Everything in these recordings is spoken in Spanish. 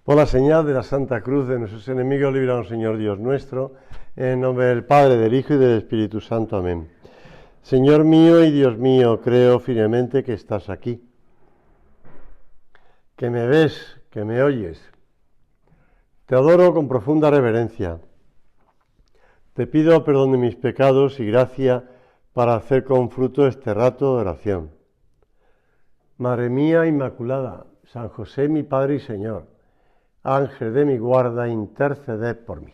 Por la señal de la Santa Cruz de nuestros enemigos, líbranos, Señor Dios nuestro, en nombre del Padre, del Hijo y del Espíritu Santo. Amén. Señor mío y Dios mío, creo firmemente que estás aquí, que me ves, que me oyes. Te adoro con profunda reverencia. Te pido perdón de mis pecados y gracia para hacer con fruto este rato de oración. Madre mía Inmaculada, San José mi Padre y Señor, Ángel de mi guarda, interceded por mí.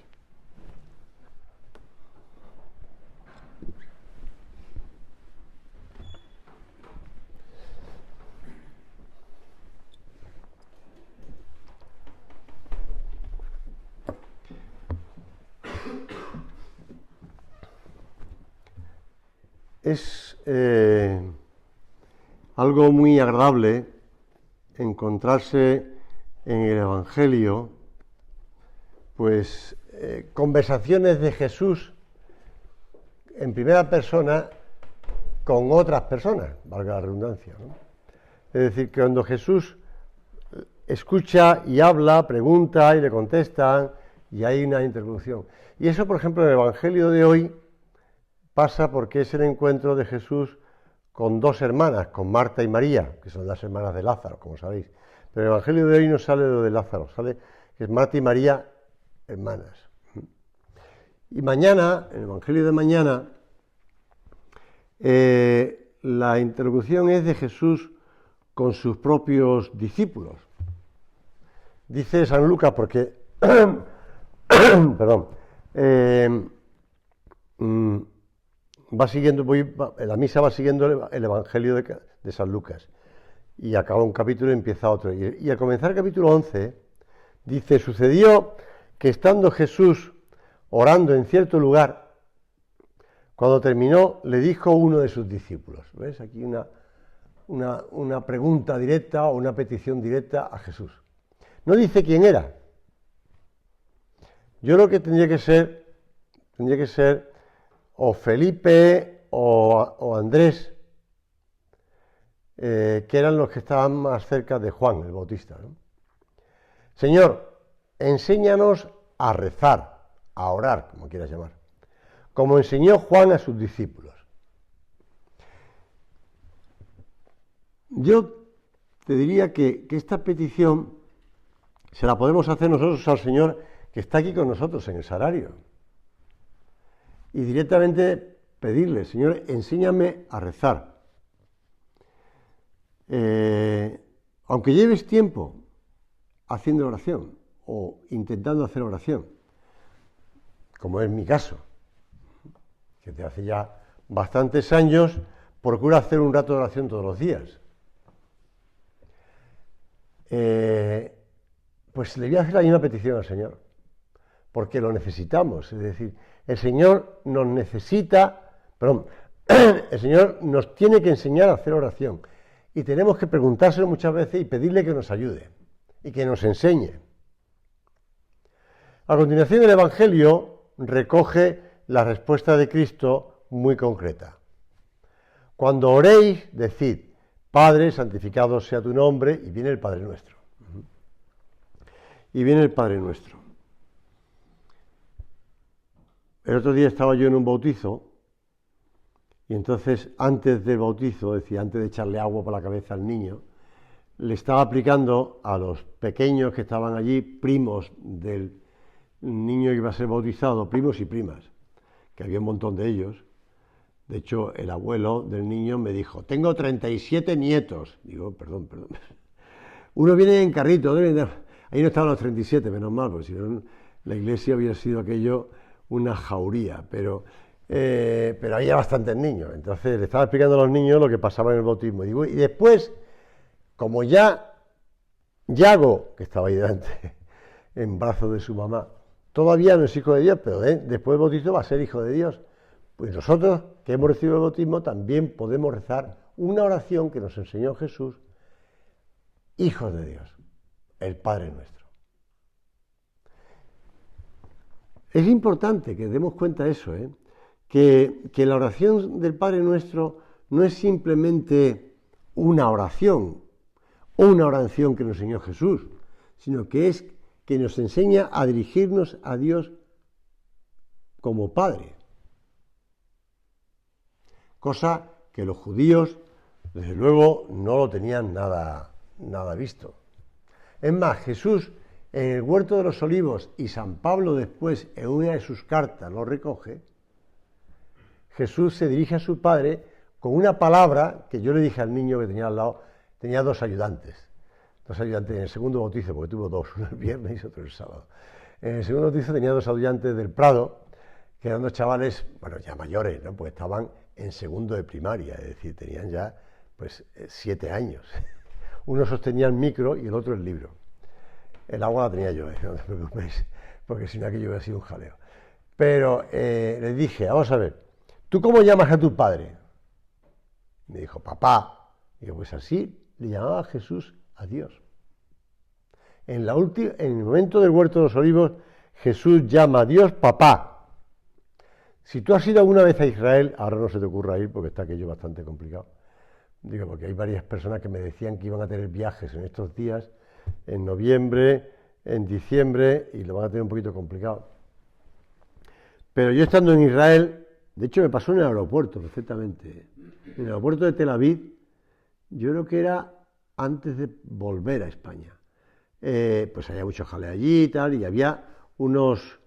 Es algo muy agradable encontrarse en el Evangelio, pues conversaciones de Jesús en primera persona con otras personas, valga la redundancia, ¿no? Es decir, que cuando Jesús escucha y habla, pregunta y le contestan y hay una interlocución. Y eso, por ejemplo, en el Evangelio de hoy pasa porque es el encuentro de Jesús con dos hermanas, con Marta y María, que son las hermanas de Lázaro, como sabéis. Pero el Evangelio de hoy no sale lo de Lázaro, sale que es Marta y María, hermanas. Y mañana, en el Evangelio de mañana, la interlocución es de Jesús con sus propios discípulos. Dice San Lucas, porque, perdón, va siguiendo, la misa va siguiendo el Evangelio de San Lucas. Y acaba un capítulo y empieza otro. Y al comenzar el capítulo 11, dice, sucedió que estando Jesús orando en cierto lugar, cuando terminó, le dijo uno de sus discípulos. ¿Ves? Aquí una pregunta directa o una petición directa a Jesús. No dice quién era. Yo creo que tendría que ser o Felipe o Andrés, que eran los que estaban más cerca de Juan el Bautista, ¿no? Señor, enséñanos a rezar, a orar, como quieras llamar, como enseñó Juan a sus discípulos. Yo te diría que esta petición se la podemos hacer nosotros al Señor que está aquí con nosotros en el sagrario. Y directamente pedirle, Señor, enséñame a rezar. Aunque lleves tiempo haciendo oración o intentando hacer oración, como es mi caso, que te hace ya bastantes años, procura hacer un rato de oración todos los días. Pues le voy a hacer la misma petición al Señor, porque lo necesitamos, es decir, el Señor nos necesita, el Señor nos tiene que enseñar a hacer oración y tenemos que preguntárselo muchas veces y pedirle que nos ayude y que nos enseñe. A continuación el Evangelio recoge la respuesta de Cristo muy concreta. Cuando oréis, decid, Padre, santificado sea tu nombre, y viene el Padre Nuestro. Y viene el Padre Nuestro. El otro día estaba yo en un bautizo y entonces antes del bautizo, decía, antes de echarle agua por la cabeza al niño, le estaba aplicando a los pequeños que estaban allí, primos del niño que iba a ser bautizado, primos y primas, que había un montón de ellos. De hecho, el abuelo del niño me dijo, tengo 37 nietos. Digo, perdón. Uno viene en carrito, ahí no estaban los 37, menos mal, porque si no, la iglesia hubiera sido aquello una jauría, pero había bastantes niños. Entonces le estaba explicando a los niños lo que pasaba en el bautismo. Y después, como Yago, que estaba ahí delante, en brazos de su mamá, todavía no es hijo de Dios, pero después del bautismo va a ser hijo de Dios. Pues nosotros, que hemos recibido el bautismo, también podemos rezar una oración que nos enseñó Jesús, hijos de Dios, el Padre Nuestro. Es importante que demos cuenta de eso, que la oración del Padre Nuestro no es simplemente una oración que nos enseñó Jesús, sino que es que nos enseña a dirigirnos a Dios como Padre. Cosa que los judíos, desde luego, no lo tenían nada visto. Es más, Jesús en el Huerto de los Olivos, y San Pablo después en una de sus cartas lo recoge, Jesús se dirige a su Padre con una palabra que yo le dije al niño que tenía al lado, tenía dos ayudantes en el segundo bautizo, porque tuvo dos, uno el viernes y otro el sábado. En el segundo bautizo tenía dos ayudantes del Prado, que eran dos chavales, bueno, ya mayores, ¿no? Pues estaban en segundo de primaria, es decir, tenían ya pues 7 años. Uno sostenía el micro y el otro el libro. El agua la tenía yo, no te preocupéis, porque si no aquello hubiera sido un jaleo. Pero les dije, vamos a ver, ¿tú cómo llamas a tu padre? Me dijo, papá. Digo, pues así le llamaba Jesús a Dios. En el momento del Huerto de los Olivos, Jesús llama a Dios papá. Si tú has ido alguna vez a Israel, ahora no se te ocurra ir porque está aquello bastante complicado. Digo, porque hay varias personas que me decían que iban a tener viajes en estos días, en noviembre, en diciembre, y lo van a tener un poquito complicado. Pero yo estando en Israel, de hecho me pasó en el aeropuerto perfectamente. En el aeropuerto de Tel Aviv, yo creo que era antes de volver a España. Pues había mucho jaleo allí y tal, y había unos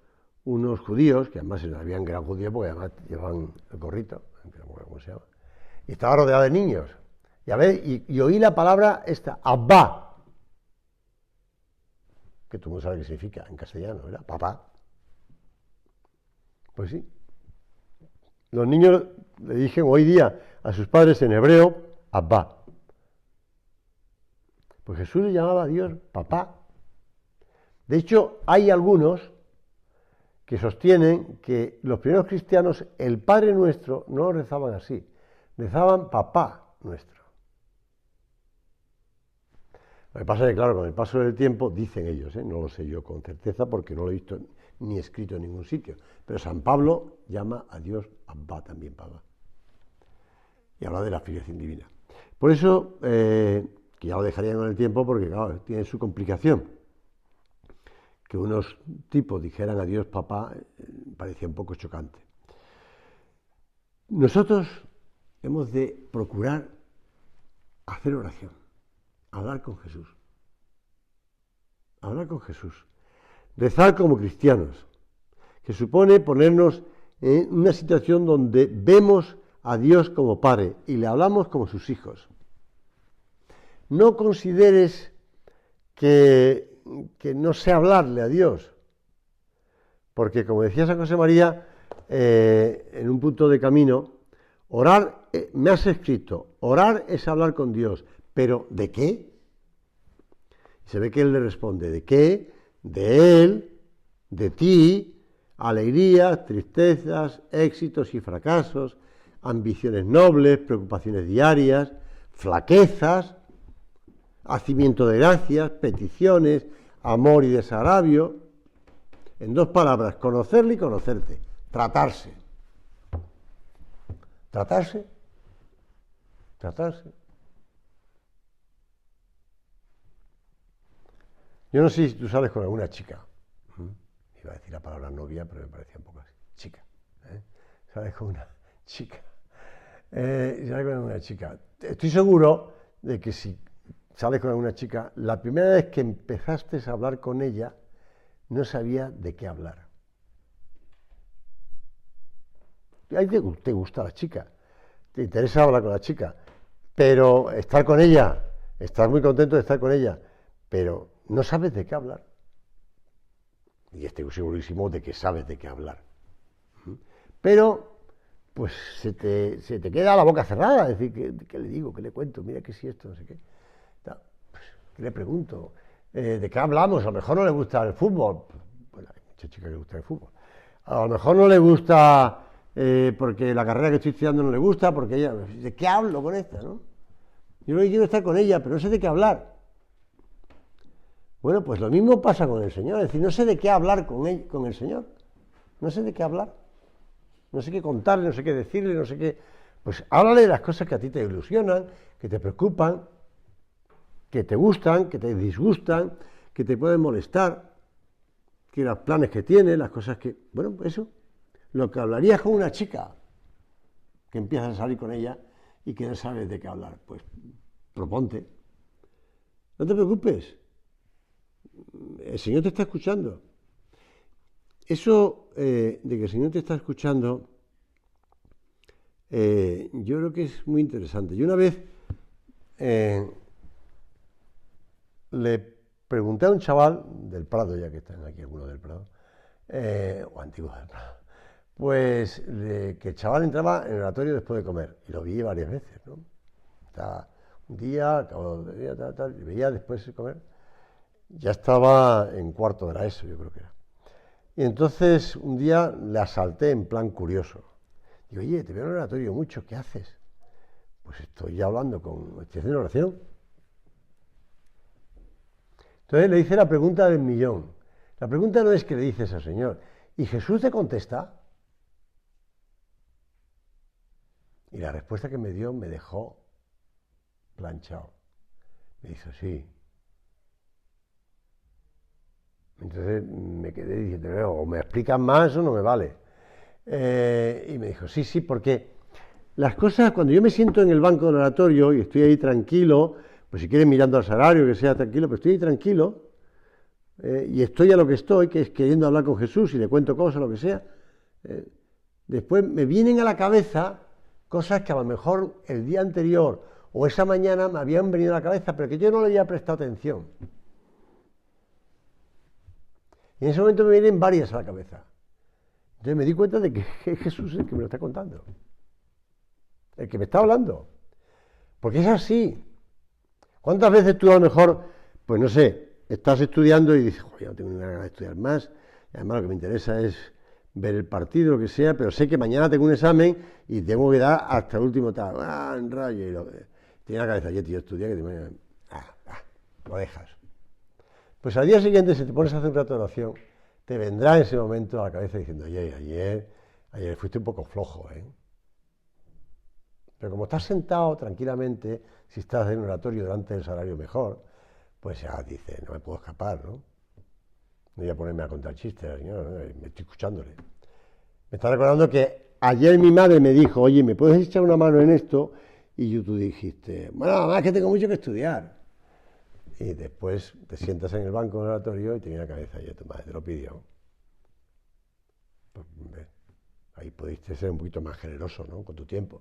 judíos, que además habían gran judío porque además llevaban el gorrito, no me acuerdo cómo se llama, y estaba rodeado de niños. Y oí la palabra esta, Abba, que tú no sabes qué significa en castellano, ¿verdad? Papá. Pues sí. Los niños le dicen hoy día a sus padres en hebreo, Abba. Pues Jesús le llamaba a Dios papá. De hecho, hay algunos que sostienen que los primeros cristianos, el Padre Nuestro, no lo rezaban así, rezaban papá nuestro. Lo que pasa es que, claro, con el paso del tiempo, dicen ellos, no lo sé yo con certeza porque no lo he visto ni escrito en ningún sitio, pero San Pablo llama a Dios Abba también, papá. Y habla de la filiación divina. Por eso, que ya lo dejaría con el tiempo porque, claro, tiene su complicación. Que unos tipos dijeran a Dios papá parecía un poco chocante. Nosotros hemos de procurar hacer oración, hablar con Jesús. Hablar con Jesús. Rezar como cristianos, que supone ponernos en una situación donde vemos a Dios como Padre y le hablamos como sus hijos. No consideres que no sé hablarle a Dios, porque como decía San José María, en un punto de camino, orar, me has escrito, orar es hablar con Dios, pero ¿de qué? Y se ve que él le responde, ¿de qué? De él, de ti, alegrías, tristezas, éxitos y fracasos, ambiciones nobles, preocupaciones diarias, flaquezas, hacimiento de gracias, peticiones, amor y desagravio. En 2 palabras, conocerle y conocerte, tratarse. ¿Tratarse? ¿Tratarse? Yo no sé si tú sales con alguna chica. Iba a decir la palabra novia, pero me parecía un poco así. Chica. Sales con una chica. Sales con una chica. Estoy seguro de que si sales con alguna chica, la primera vez que empezaste a hablar con ella, no sabía de qué hablar. A ti te gusta la chica, te interesa hablar con la chica, pero estar con ella, estás muy contento de estar con ella, pero no sabes de qué hablar. Y estoy segurísimo de que sabes de qué hablar. Pero, pues se te queda la boca cerrada, es decir, ¿qué le digo? ¿Qué le cuento? Mira que si esto, no sé qué. Pues, ¿qué le pregunto? ¿De qué hablamos? A lo mejor no le gusta el fútbol. Bueno, hay muchas chicas que le gusta el fútbol. A lo mejor no le gusta porque la carrera que estoy estudiando no le gusta, porque ella... ¿De qué hablo con esta, no? Yo lo que quiero es estar con ella, pero no sé de qué hablar. Bueno, pues lo mismo pasa con el Señor. Es decir, no sé de qué hablar con el Señor. No sé de qué hablar. No sé qué contarle, no sé qué decirle, no sé qué... Pues háblale de las cosas que a ti te ilusionan, que te preocupan, que te gustan, que te disgustan, que te pueden molestar. que los planes que tiene, las cosas que... Bueno, eso, lo que hablarías con una chica que empiezas a salir con ella y que no sabes de qué hablar, pues proponte. No te preocupes, el Señor te está escuchando. Eso de que el Señor te está escuchando, yo creo que es muy interesante. Yo una vez le pregunté a un chaval del Prado, ya que están aquí algunos del Prado, o antiguos del Prado, pues que el chaval entraba en el oratorio después de comer, y lo vi varias veces, ¿no? Estaba un día, acabó de día, tal, y veía después de comer, ya estaba en cuarto de la ESO, yo creo que era. Y entonces un día le asalté en plan curioso. Digo, oye, te veo en el oratorio mucho, ¿qué haces? Pues estoy haciendo oración. Entonces le hice la pregunta del millón. La pregunta no es que le dices al Señor, ¿y Jesús te contesta? Y la respuesta que me dio me dejó planchado. Me dijo, sí. Entonces me quedé diciendo, o me explicas más o no me vale. Y me dijo, sí, porque las cosas, cuando yo me siento en el banco del oratorio y estoy ahí tranquilo, pues si quieres mirando al salario, que sea tranquilo, pero estoy ahí tranquilo, y estoy a lo que estoy, que es queriendo hablar con Jesús y le cuento cosas, lo que sea, después me vienen a la cabeza cosas que a lo mejor el día anterior o esa mañana me habían venido a la cabeza, pero que yo no le había prestado atención. Y en ese momento me vienen varias a la cabeza. Entonces me di cuenta de que es Jesús el que me lo está contando, el que me está hablando, porque es así. ¿Cuántas veces tú a lo mejor, pues no sé, estás estudiando y dices, joder, no tengo ni ganas de estudiar más, y además lo que me interesa es ver el partido, lo que sea, pero sé que mañana tengo un examen y tengo que dar hasta el último tal, en rayo, y tiene la cabeza, oye, tío, estudia, que te lo dejas. Pues al día siguiente, si te pones a hacer un rato de oración, te vendrá en ese momento a la cabeza diciendo, oye, ayer fuiste un poco flojo, ¿eh? Pero como estás sentado tranquilamente, si estás en un oratorio delante del salario mejor, pues ya dices, no me puedo escapar, ¿no? No voy a ponerme a contar chistes, señor, ¿no? Me estoy escuchándole. Me está recordando que ayer mi madre me dijo, oye, ¿me puedes echar una mano en esto? Y tú dijiste, bueno, además que tengo mucho que estudiar. Y después te sientas en el banco del oratorio y te viene a la cabeza, oye, tu madre te lo pidió. Pues, ahí pudiste ser un poquito más generoso, ¿no? Con tu tiempo,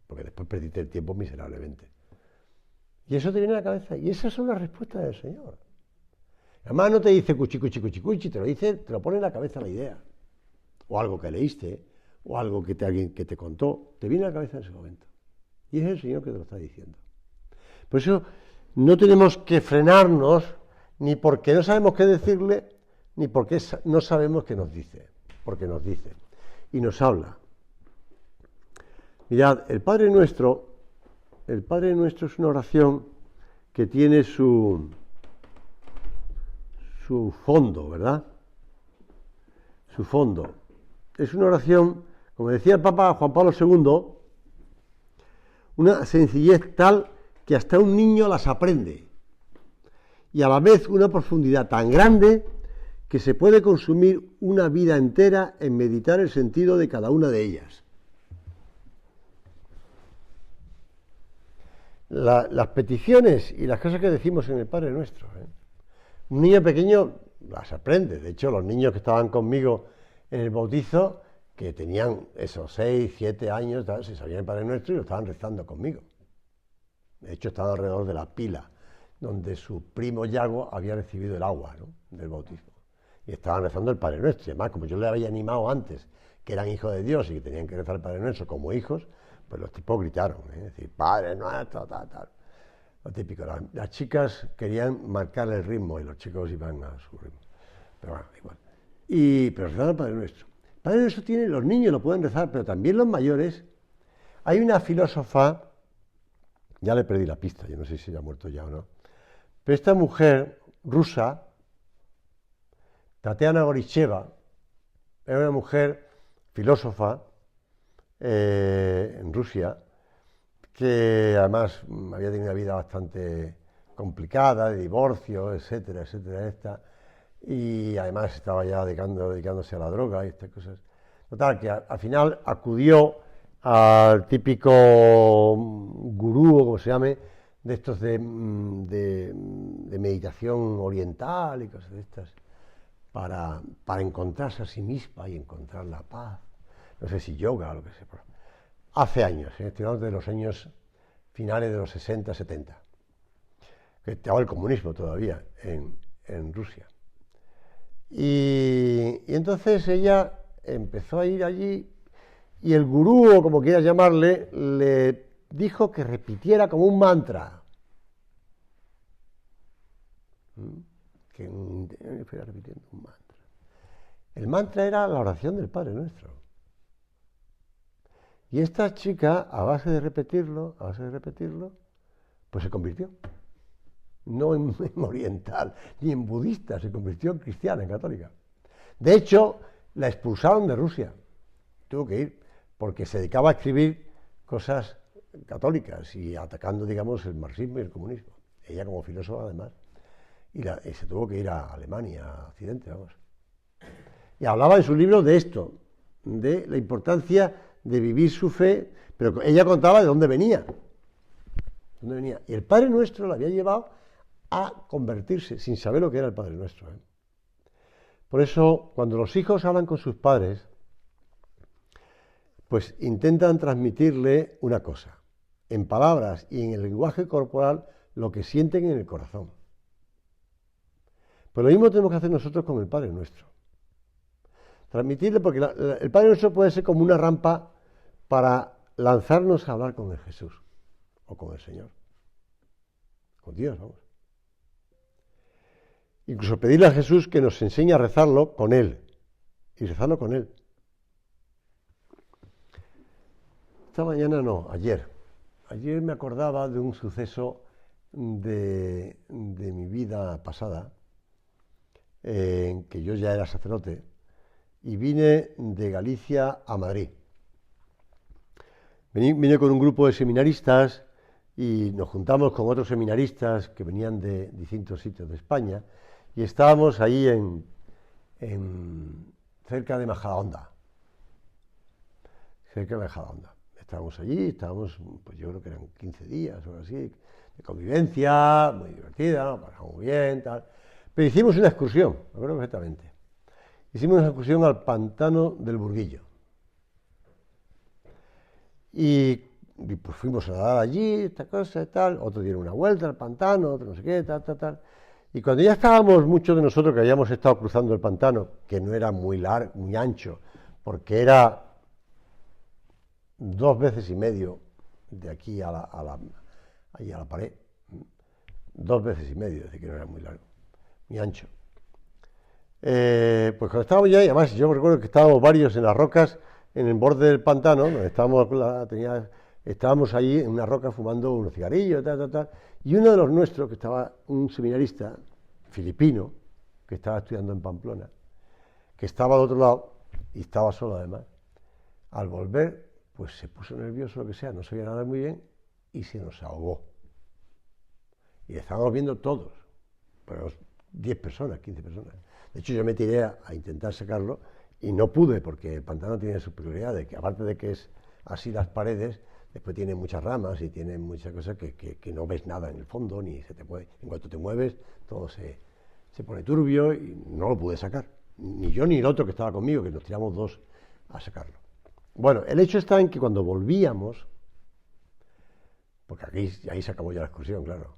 porque después perdiste el tiempo miserablemente. Y eso te viene a la cabeza, y esas son las respuestas del Señor. Además no te dice cuchi, te lo dice, te lo pone en la cabeza la idea, o algo que leíste, o algo que alguien que te contó, te viene a la cabeza en ese momento. Y es el Señor que te lo está diciendo. Por eso no tenemos que frenarnos, ni porque no sabemos qué decirle, ni porque no sabemos qué nos dice, porque nos dice y nos habla. Mirad, el Padre Nuestro es una oración que tiene su fondo, ¿verdad? Su fondo. Es una oración, como decía el Papa Juan Pablo II, una sencillez tal que hasta un niño las aprende, y a la vez una profundidad tan grande que se puede consumir una vida entera en meditar el sentido de cada una de ellas. Las peticiones y las cosas que decimos en el Padre Nuestro, un niño pequeño las aprende. De hecho, los niños que estaban conmigo en el bautizo, que tenían esos 6, 7 años, se sabían el Padre Nuestro y lo estaban rezando conmigo. De hecho, estaban alrededor de la pila donde su primo Yago había recibido el agua, ¿no?, del bautismo. Y estaban rezando el Padre Nuestro. Y además, como yo les había animado antes, que eran hijos de Dios y que tenían que rezar el Padre Nuestro como hijos, pues los tipos gritaron, es decir, Padre Nuestro, tal. Lo típico, las chicas querían marcar el ritmo y los chicos iban a su ritmo. Pero bueno, igual. Pero rezaban el Padre Nuestro. El Padre Nuestro tiene, los niños lo pueden rezar, pero también los mayores. Hay una filósofa, ya le perdí la pista, yo no sé si ya ha muerto ya o no, pero esta mujer rusa, Tatiana Goricheva, era una mujer filósofa en Rusia, que además había tenido una vida bastante complicada, de divorcio, etcétera, y además estaba ya dedicándose a la droga y estas cosas. Total, que al final acudió al típico gurú, o como se llame, de estos de meditación oriental y cosas de estas, para encontrarse a sí misma y encontrar la paz. No sé si yoga o lo que sea. Hace años, estoy hablando de los años finales de los 60, 70, que estaba el comunismo todavía en Rusia. Y entonces ella empezó a ir allí y el gurú, o como quieras llamarle, le dijo que repitiera como un mantra. Que fuera repitiendo un mantra. El mantra era la oración del Padre Nuestro. Y esta chica, a base de repetirlo, pues se convirtió. No en oriental, ni en budista, se convirtió en cristiana, en católica. De hecho, la expulsaron de Rusia. Tuvo que ir, porque se dedicaba a escribir cosas católicas y atacando, digamos, el marxismo y el comunismo. Ella como filósofa, además. Y se tuvo que ir a Alemania, a Occidente, vamos. Y hablaba en su libro de esto, de la importancia de vivir su fe, pero ella contaba de dónde venía. Y el Padre Nuestro la había llevado a convertirse, sin saber lo que era el Padre Nuestro. Por eso, cuando los hijos hablan con sus padres, pues intentan transmitirle una cosa, en palabras y en el lenguaje corporal, lo que sienten en el corazón. Pues lo mismo tenemos que hacer nosotros con el Padre Nuestro. Transmitirle, porque el Padre Nuestro puede ser como una rampa para lanzarnos a hablar con el Jesús, o con el Señor, con Dios, vamos. Incluso pedirle a Jesús que nos enseñe a rezarlo con Él, y rezarlo con Él. Esta mañana no, ayer me acordaba de un suceso de mi vida pasada, en que yo ya era sacerdote, y vine de Galicia a Madrid. Vine con un grupo de seminaristas y nos juntamos con otros seminaristas que venían de distintos sitios de España y estábamos ahí cerca de Majadahonda. Estábamos allí, pues yo creo que eran 15 días o algo así, de convivencia, muy divertida, nos pasamos muy bien, tal. Pero hicimos una excursión, me acuerdo perfectamente. Hicimos una excursión al pantano del Burguillo. Y pues fuimos a nadar allí, esta cosa y tal, otro dieron una vuelta al pantano, otro no sé qué, tal. Y cuando ya estábamos, muchos de nosotros que habíamos estado cruzando el pantano, que no era muy largo, muy ancho, porque era 2 veces y medio de aquí a la pared, 2 veces y medio, es decir, que no era muy largo, muy ancho. Pues cuando estábamos ya, y además yo recuerdo que estábamos varios en las rocas, en el borde del pantano, donde estábamos ahí en una roca fumando unos cigarrillos, tal, y uno de los nuestros, que estaba un seminarista filipino, que estaba estudiando en Pamplona, que estaba al otro lado, y estaba solo además, al volver, pues se puso nervioso, lo que sea, no sabía nada muy bien, y se nos ahogó. Y estábamos viendo todos, pero 10 personas, 15 personas. De hecho, yo me tiré a intentar sacarlo y no pude, porque el pantano tiene su peculiaridad, de que aparte de que es así las paredes, después tiene muchas ramas y tiene muchas cosas que no ves nada en el fondo, ni se te puede, en cuanto te mueves, todo se pone turbio y no lo pude sacar. Ni yo ni el otro que estaba conmigo, que nos tiramos 2 a sacarlo. Bueno, el hecho está en que cuando volvíamos, porque ahí se acabó ya la excursión, claro,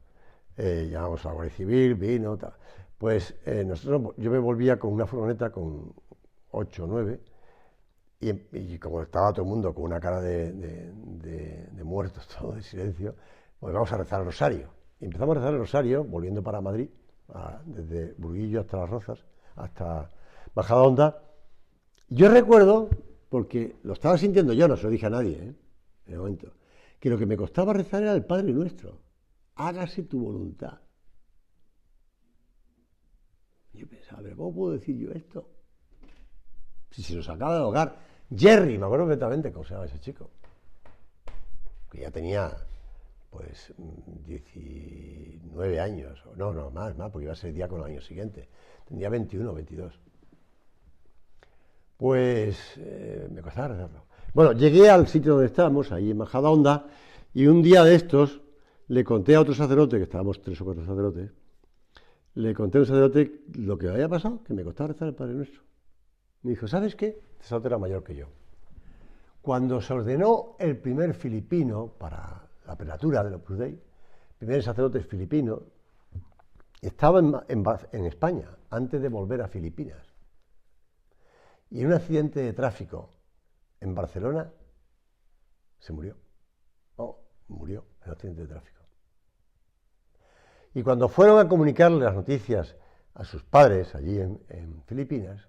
llamamos a la Guardia Civil, vino, tal. Pues yo me volvía con una furgoneta con 8 o 9 y como estaba todo el mundo con una cara de muertos, todo de silencio, pues vamos a rezar el rosario. Y empezamos a rezar el rosario volviendo para Madrid, desde Burguillo hasta Las Rozas, hasta Majadahonda. Yo recuerdo, porque lo estaba sintiendo yo, no se lo dije a nadie, en el momento, que lo que me costaba rezar era el Padre Nuestro. Hágase tu voluntad. Yo pensaba, pero ¿cómo puedo decir yo esto? Si se nos acaba de ahogar. Jerry, me acuerdo perfectamente cómo se llama ese chico. Que ya tenía pues 19 años, no, más, porque iba a ser diácono el año siguiente, tendría 21 o 22. Pues me costaba rezarlo. Bueno, llegué al sitio donde estábamos, ahí en Majadahonda, y un día de estos le conté a otro sacerdote, que estábamos 3 o 4 sacerdotes, le conté a un sacerdote lo que había pasado, que me costaba rezar el Padre Nuestro. Me dijo, ¿sabes qué? Este sacerdote era mayor que yo. Cuando se ordenó el primer filipino para la prelatura del Opus Dei, el primer sacerdote filipino, estaba en España, antes de volver a Filipinas. Y en un accidente de tráfico en Barcelona, se murió. Murió en un accidente de tráfico. Y cuando fueron a comunicarle las noticias a sus padres allí en Filipinas,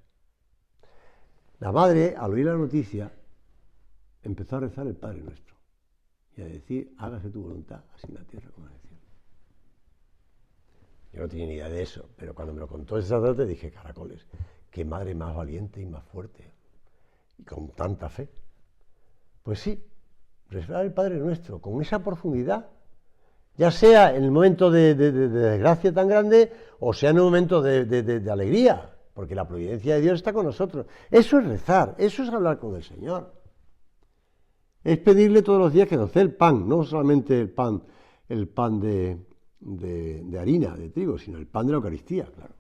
la madre, al oír la noticia, empezó a rezar el Padre Nuestro y a decir, hágase tu voluntad, así en la tierra como en el cielo. Yo no tenía ni idea de eso, pero cuando me lo contó ese sacerdote dije, caracoles, qué madre más valiente y más fuerte, y con tanta fe. Pues sí, rezar el Padre Nuestro, con esa profundidad, ya sea en el momento de desgracia tan grande, o sea en un momento de alegría, porque la providencia de Dios está con nosotros. Eso es rezar, eso es hablar con el Señor. Es pedirle todos los días que nos dé el pan, no solamente el pan de harina, de trigo, sino el pan de la Eucaristía, claro,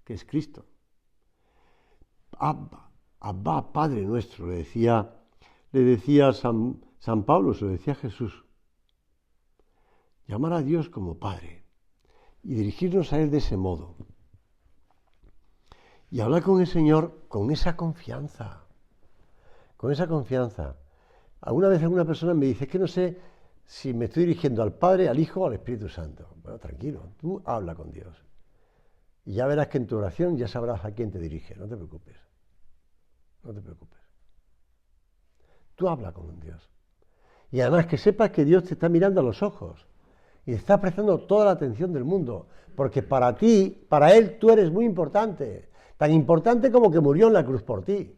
que es Cristo. Abba, Padre Nuestro, le decía San Pablo, se lo decía Jesús. Llamar a Dios como Padre y dirigirnos a Él de ese modo. Y hablar con el Señor con esa confianza, con esa confianza. Alguna vez alguna persona me dice, es que no sé si me estoy dirigiendo al Padre, al Hijo o al Espíritu Santo. Bueno, tranquilo, tú habla con Dios. Y ya verás que en tu oración ya sabrás a quién te dirige, no te preocupes. No te preocupes. Tú habla con Dios. Y además que sepas que Dios te está mirando a los ojos y te está prestando toda la atención del mundo, porque para ti, para Él, tú eres muy importante, tan importante como que murió en la cruz por ti.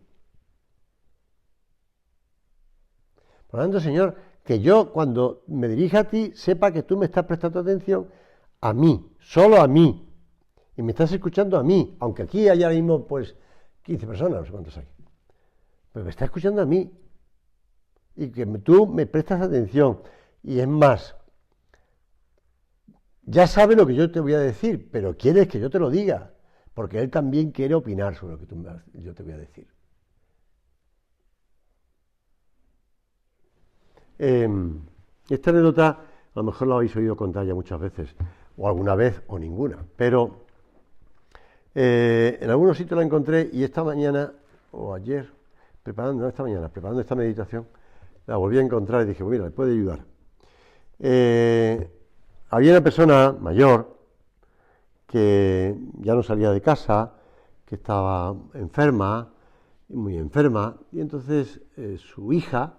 Por lo tanto, Señor, que yo cuando me dirija a ti, sepa que tú me estás prestando atención a mí, solo a mí, y me estás escuchando a mí, aunque aquí hay ahora mismo, pues, 15 personas, no sé cuántos hay, pero me estás escuchando a mí, y que tú me prestas atención, y es más, ya sabe lo que yo te voy a decir, pero quieres que yo te lo diga, porque él también quiere opinar sobre lo que yo te voy a decir. Esta anécdota a lo mejor la habéis oído contar ya muchas veces, o alguna vez o ninguna, pero en algunos sitios la encontré y esta mañana, o ayer, preparando esta meditación, la volví a encontrar y dije, mira, me puede ayudar. Había una persona mayor que ya no salía de casa, que estaba enferma, muy enferma, y entonces su hija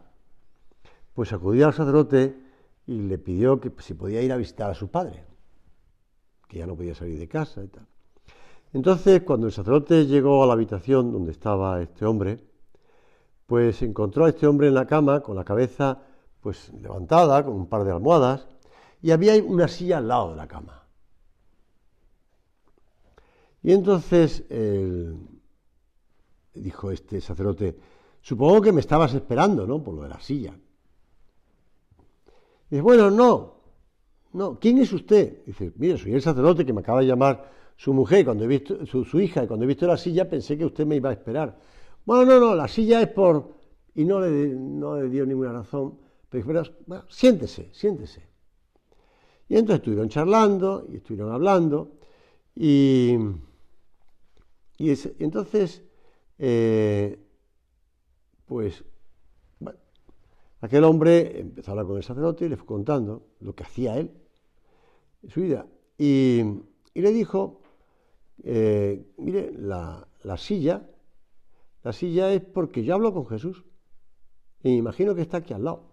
pues acudió al sacerdote y le pidió que si podía ir a visitar a su padre, que ya no podía salir de casa y tal. Entonces, cuando el sacerdote llegó a la habitación donde estaba este hombre, pues encontró a este hombre en la cama con la cabeza pues levantada, con un par de almohadas, y había una silla al lado de la cama. Y entonces dijo este sacerdote, supongo que me estabas esperando, ¿no? Por lo de la silla. Dice, bueno, no, ¿quién es usted? Dice, mire, soy el sacerdote que me acaba de llamar su mujer, cuando he visto su hija, y cuando he visto la silla pensé que usted me iba a esperar. Bueno, no, la silla es por... Y no le dio ninguna razón, pero dijo, bueno, siéntese. Y entonces estuvieron charlando, y estuvieron hablando, y entonces, pues... Aquel hombre empezó a hablar con el sacerdote y le fue contando lo que hacía él en su vida. Y le dijo, mire, la silla es porque yo hablo con Jesús. Y me imagino que está aquí al lado.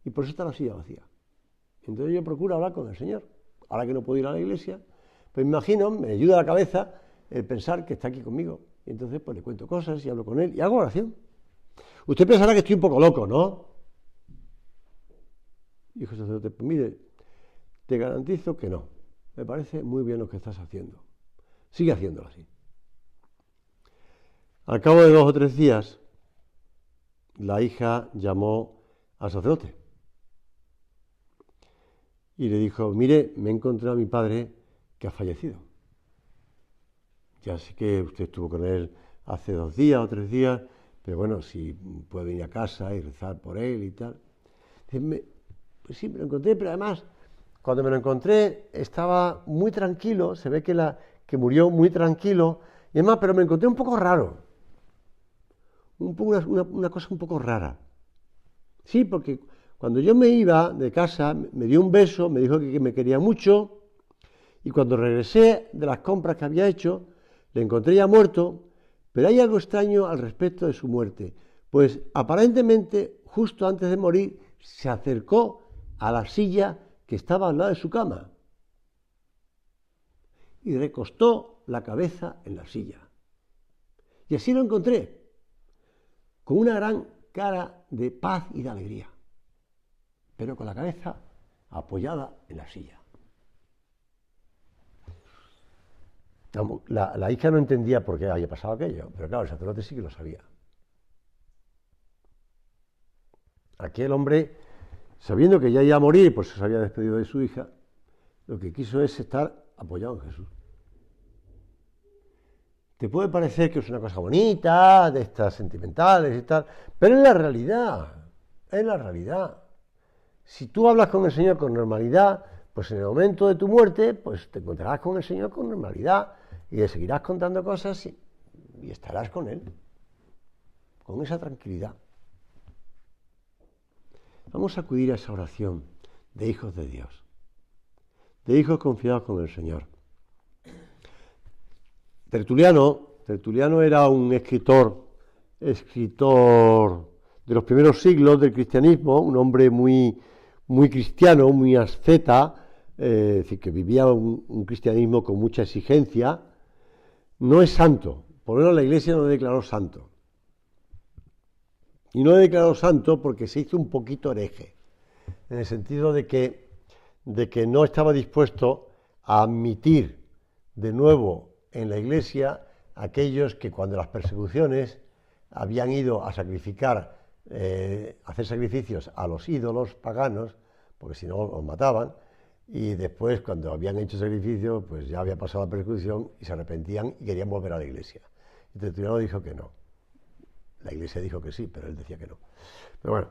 Y por eso está la silla vacía. Entonces yo procuro hablar con el Señor. Ahora que no puedo ir a la iglesia, pues me imagino, me ayuda a la cabeza el pensar que está aquí conmigo. Y entonces pues le cuento cosas y hablo con él y hago oración. Usted pensará que estoy un poco loco, ¿no? Dijo el sacerdote, pues mire, te garantizo que no. Me parece muy bien lo que estás haciendo. Sigue haciéndolo así. Al cabo de 2 o 3 días, la hija llamó al sacerdote y le dijo, mire, me he encontrado a mi padre que ha fallecido. Ya sé que usted estuvo con él hace 2 días o 3 días, pero bueno, si puede venir a casa y rezar por él y tal. Pues sí, me lo encontré, pero además, cuando me lo encontré, estaba muy tranquilo, se ve que murió muy tranquilo, y además, pero me encontré un poco raro, una cosa un poco rara. Sí, porque cuando yo me iba de casa, me dio un beso, me dijo que me quería mucho, y cuando regresé de las compras que había hecho, le encontré ya muerto, pero hay algo extraño al respecto de su muerte, pues aparentemente, justo antes de morir, se acercó a la silla que estaba al lado de su cama y recostó la cabeza en la silla. Y así lo encontré, con una gran cara de paz y de alegría, pero con la cabeza apoyada en la silla. La hija no entendía por qué había pasado aquello, pero claro, el sacerdote sí que lo sabía. Aquel hombre, sabiendo que ya iba a morir, pues se había despedido de su hija, lo que quiso es estar apoyado en Jesús. Te puede parecer que es una cosa bonita, de estas sentimentales y tal, pero es la realidad. Si tú hablas con el Señor con normalidad, pues en el momento de tu muerte, pues te encontrarás con el Señor con normalidad y le seguirás contando cosas y estarás con Él, con esa tranquilidad. Vamos a acudir a esa oración de hijos de Dios, de hijos confiados con el Señor. Tertuliano era un escritor de los primeros siglos del cristianismo, un hombre muy cristiano, muy asceta, es decir, que vivía un cristianismo con mucha exigencia. No es santo, por lo menos la Iglesia no le declaró santo. Y no le declaró santo porque se hizo un poquito hereje, en el sentido de que no estaba dispuesto a admitir de nuevo en la Iglesia aquellos que cuando las persecuciones habían ido a sacrificar, hacer sacrificios a los ídolos paganos, porque si no los mataban, y después cuando habían hecho sacrificio, pues ya había pasado la persecución y se arrepentían y querían volver a la Iglesia. Y Tertuliano dijo que no. La Iglesia dijo que sí, pero él decía que no. Pero bueno,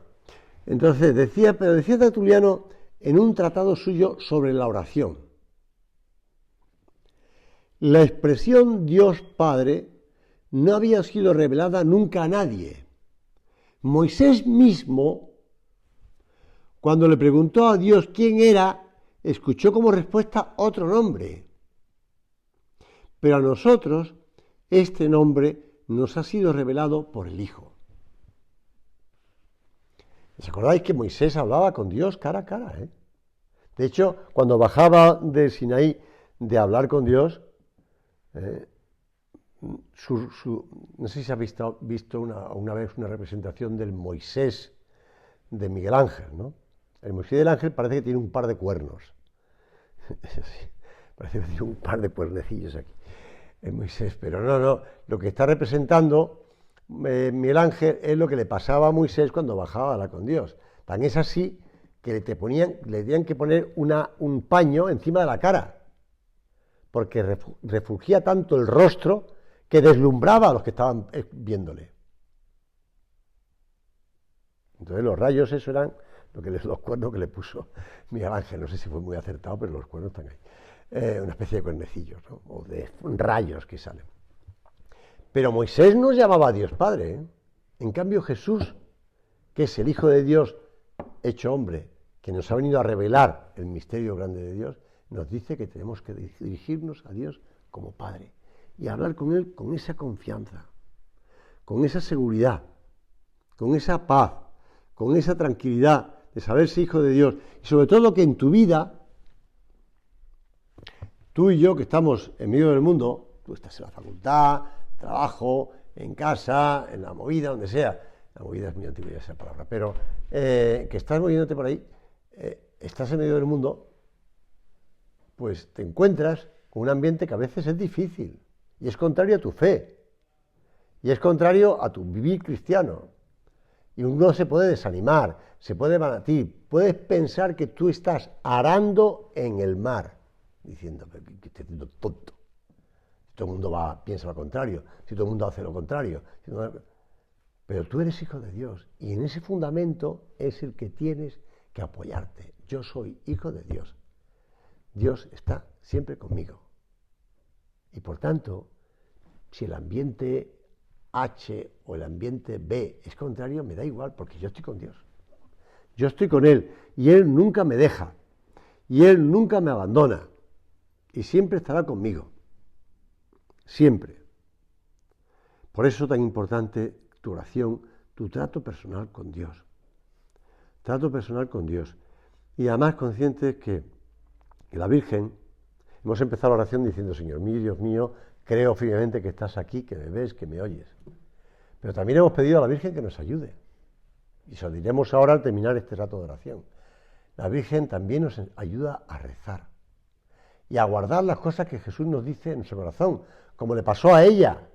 entonces decía Tertuliano en un tratado suyo sobre la oración: la expresión Dios Padre no había sido revelada nunca a nadie. Moisés mismo, cuando le preguntó a Dios quién era, escuchó como respuesta otro nombre. Pero a nosotros este nombre nos ha sido revelado por el Hijo. ¿Os acordáis que Moisés hablaba con Dios cara a cara? De hecho, cuando bajaba de Sinaí de hablar con Dios, no sé si habéis visto una vez una representación del Moisés de Miguel Ángel, ¿no? El Moisés del Ángel parece que tiene un par de cuernos. Parece que tiene un par de cuernecillos aquí. El Moisés, pero no. Lo que está representando Miguel Ángel es lo que le pasaba a Moisés cuando bajaba a hablar con Dios. Tan es así que le tenían que poner un paño encima de la cara, porque refulgía tanto el rostro que deslumbraba a los que estaban viéndole. Entonces los rayos, eso eran los cuernos que le puso Miguel Ángel. No sé si fue muy acertado, pero los cuernos están ahí. Una especie de cuernecillos, ¿no? O de rayos que salen. Pero Moisés no llamaba a Dios Padre, ¿eh? En cambio Jesús, que es el Hijo de Dios hecho hombre, que nos ha venido a revelar el misterio grande de Dios, nos dice que tenemos que dirigirnos a Dios como Padre y hablar con Él con esa confianza, con esa seguridad, con esa paz, con esa tranquilidad de saberse hijo de Dios. Y sobre todo que en tu vida, tú y yo que estamos en medio del mundo, tú estás en la facultad, trabajo, en casa, en la movida, donde sea. La movida es muy antigua esa palabra, pero que estás moviéndote por ahí, estás en medio del mundo, pues te encuentras con un ambiente que a veces es difícil y es contrario a tu fe y es contrario a tu vivir cristiano. Y uno se puede desanimar, se puede abaratir, puedes pensar que tú estás arando en el mar, diciendo que estoy haciendo tonto. Si todo el mundo piensa lo contrario, si todo el mundo hace lo contrario. Pero tú eres hijo de Dios y en ese fundamento es el que tienes que apoyarte. Yo soy hijo de Dios. Dios está siempre conmigo. Y por tanto, si el ambiente H o el ambiente B es contrario, me da igual porque yo estoy con Dios. Yo estoy con Él y Él nunca me deja y Él nunca me abandona y siempre estará conmigo. Siempre. Por eso es tan importante tu oración, tu trato personal con Dios. Trato personal con Dios. Y además consciente que la Virgen, hemos empezado la oración diciendo, Señor mío, Dios mío, creo firmemente que estás aquí, que me ves, que me oyes. Pero también hemos pedido a la Virgen que nos ayude. Y se lo diremos ahora al terminar este rato de oración. La Virgen también nos ayuda a rezar y a guardar las cosas que Jesús nos dice en nuestro corazón, como le pasó a ella.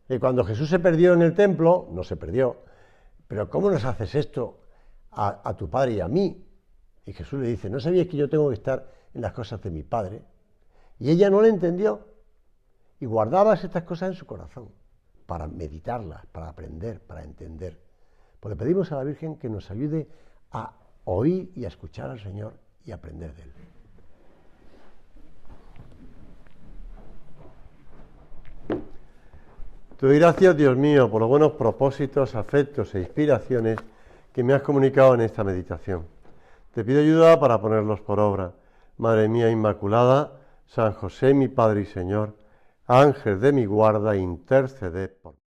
Y cuando Jesús se perdió en el templo, no se perdió, pero ¿cómo nos haces esto a tu padre y a mí? Y Jesús le dice, ¿no sabías que yo tengo que estar en las cosas de mi padre? Y ella no le entendió y guardaba estas cosas en su corazón para meditarlas, para aprender, para entender. Pues le pedimos a la Virgen que nos ayude a oír y a escuchar al Señor y aprender de Él. Te doy gracias, Dios mío, por los buenos propósitos, afectos e inspiraciones que me has comunicado en esta meditación. Te pido ayuda para ponerlos por obra. Madre mía Inmaculada, San José, mi Padre y Señor, Ángel de mi guarda, interceded por mí.